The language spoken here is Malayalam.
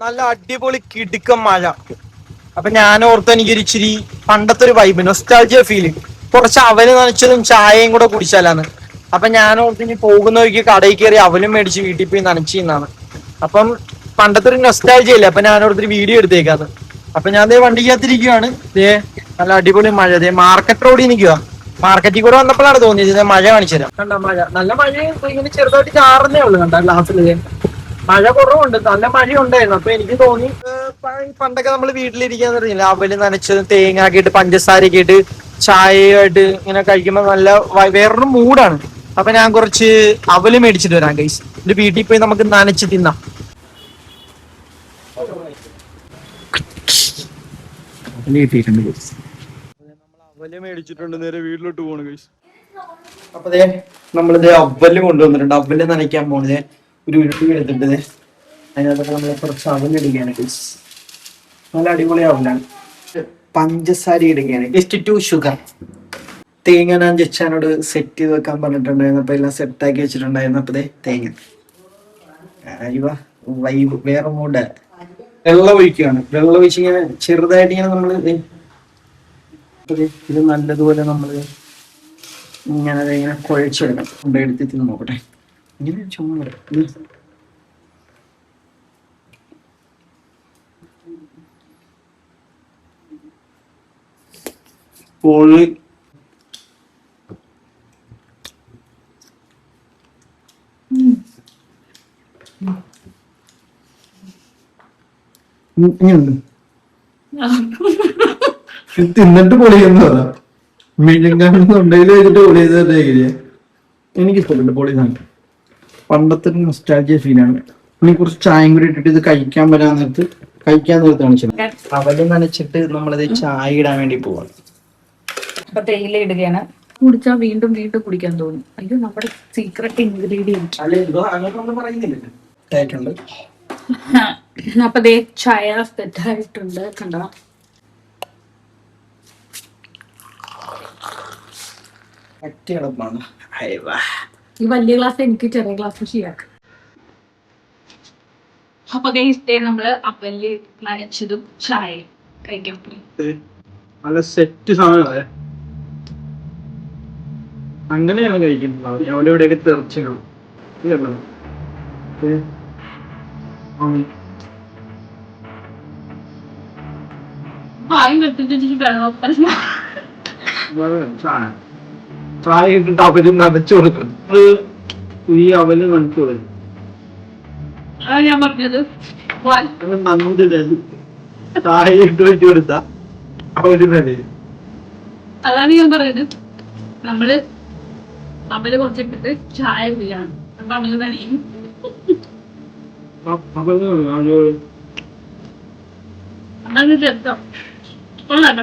നല്ല അടിപൊളി കിടുക്കം മഴ. അപ്പൊ ഞാൻ ഓർത്ത് എനിക്കൊരു ഇച്ചിരി പണ്ടത്തെ ഒരു വൈബ്, നൊസ്റ്റാൾജിയ ഫീല്, കുറച്ച് അവല് നനച്ചതും ചായയും കൂടെ കുടിച്ചാലാന്ന്. അപ്പൊ ഞാൻ ഓർത്ത് ഇനി പോകുന്ന വഴിക്ക് കടയിൽ കയറി അവലും മേടിച്ച് വീട്ടിൽ പോയി നനച്ചിന്നാണ്. അപ്പം പണ്ടത്തെ ഒരു നൊസ്റ്റാൾജിയ ഇല്ല, അപ്പൊ ഞാൻ ഓർത്തൊരു വീഡിയോ എടുത്തേക്കാന്ന്. അപ്പൊ ഞാൻ ദേ വണ്ടിക്കകത്തിരിക്കുവാണ്. ദേ നല്ല അടിപൊളി മഴ. ദേ മാർക്കറ്റ് റോഡിൽ നിൽക്കുക. മാർക്കറ്റിൽ കൂടെ വന്നപ്പോഴാണ് തോന്നിയത് മഴ കാണിച്ചു തരാം. കണ്ട മഴ, നല്ല മഴ ഇങ്ങനെ ചെറുതായിട്ട് ചാറുന്നേ ഉള്ളൂ. കണ്ട ഗ്ലാസ്സിൽ മഴ കുറവുണ്ട്, നല്ല മഴ ഉണ്ടായിരുന്നു. അപ്പൊ എനിക്ക് തോന്നി പണ്ടൊക്കെ നമ്മൾ വീട്ടിലിരിക്കാന്ന് പറഞ്ഞില്ല, അവല് നനച്ചതും തേങ്ങ ആക്കിയിട്ട് പഞ്ചസാരയൊക്കെ ഇട്ട് ചായയായിട്ട് ഇങ്ങനെ കഴിക്കുമ്പോൾ നല്ല വേറൊരു മൂഡാണ്. അപ്പൊ ഞാൻ കുറച്ച് അവല് മേടിച്ചിട്ട് വരാം ഗൈസ്. ഇത് വീട്ടിൽ പോയി നമുക്ക് നനച്ച് തിന്നാം. അവല് മേടിച്ചിട്ടുണ്ട്, നേരെ വീട്ടിലോട്ട് പോണു ഗൈസ്. അപ്പൊ നമ്മളിത് അവല് കൊണ്ടുവന്നിട്ടുണ്ട്. അവല് നനയ്ക്കാൻ പോണത് ഒരു ഉരുട്ടി എടുത്തിട്ട് അതിനകത്തൊക്കെ നമ്മൾ കുറച്ച് അവലിടുകയാണ് ഗൈസ്. നല്ല അടിപൊളി അവലാണ്. പഞ്ചസാര ഇടുകയാണ്, ജസ്റ്റ് 2 ഷുഗർ. തേങ്ങ ഞാൻ ജച്ചാനോട് സെറ്റ് ചെയ്ത് വെക്കാൻ പറഞ്ഞിട്ടുണ്ടായിരുന്നു. അപ്പൊ എല്ലാം സെറ്റാക്കി വെച്ചിട്ടുണ്ടായിരുന്നു. അപ്പൊ തേങ്ങ വൈബ് വേറെ മൂഡ്. വെള്ളം ഒഴിക്കുകയാണ്. വെള്ളം ഒഴിച്ച് ഇങ്ങനെ ചെറുതായിട്ട് ഇങ്ങനെ നമ്മള് ഇത് നല്ലതുപോലെ നമ്മള് ഇങ്ങനെ കുഴച്ചെടുക്കണം. കൊണ്ടെടുത്ത് തിന്ന് നോക്കട്ടെ. ഇങ്ങനെ ചുമ്മാ പോളി തിന്നിട്ട് പൊളിയെന്ന് പറ. മെഴുകാണെന്നുണ്ടെങ്കിൽ വെച്ചിട്ട് പൊളി ചെയ്തേ. എനിക്ക് ഇഷ്ടപ്പെട്ടു പൊളി സാധനം. പണ്ടത്തെ നൊസ്റ്റാൾജിയ ഫീലാണ്. ഇനി കുറച്ച് ചായയും കൂടി ഇട്ടിട്ട് ഇത് കഴിക്കാൻ നേരത്ത് കാണിച്ചത്. അവല് നനച്ചിട്ട് നമ്മളിത് ചായ ഇടാൻ വേണ്ടി പോവാണ്. അപ്പൊ തേയില ഇടുകയാണ്. കുടിച്ചാൽ വീണ്ടും വീണ്ടും കുടിക്കാൻ തോന്നും. അയ്യോ, നമ്മുടെ സീക്രട്ട് ഇൻഗ്രീഡിയന്റ്. അപ്പൊ ദേ ചായ സെറ്റായിട്ടുണ്ട്. കണ്ടോ, ഈ വലിയ ഗ്ലാസ് എനിക്ക്, ചെറിയ ഗ്ലാസ് ഷിയാക്ക്. അപ്പൊ നമ്മള് അവല് നനച്ചതും ചായ കഴിക്കാൻ പോയി. നല്ല സെറ്റ് സാധനങ്ങളെ അങ്ങനെയാണ് കഴിക്കുന്നത്. അവിടെ ഇവിടെയൊക്കെ തെറിച്ചിടും. ചായ ഇട്ടിട്ട് അവല് നനച്ചു കൊടുക്കും. ഈ അവല് നനച്ചു കൊടുക്കും. ഞാൻ പറഞ്ഞത് ചായ ഇട്ട് വെച്ച് കൊടുത്ത അവല് നനയും. അതാണ് ഞാൻ പറയുന്നത്. നമ്മള് അവല് കുറച്ചിട്ടിട്ട് ചായ കുടിയാണ്. അപ്പൊ അവല് നനയും. അതാണ് രസം. നല്ല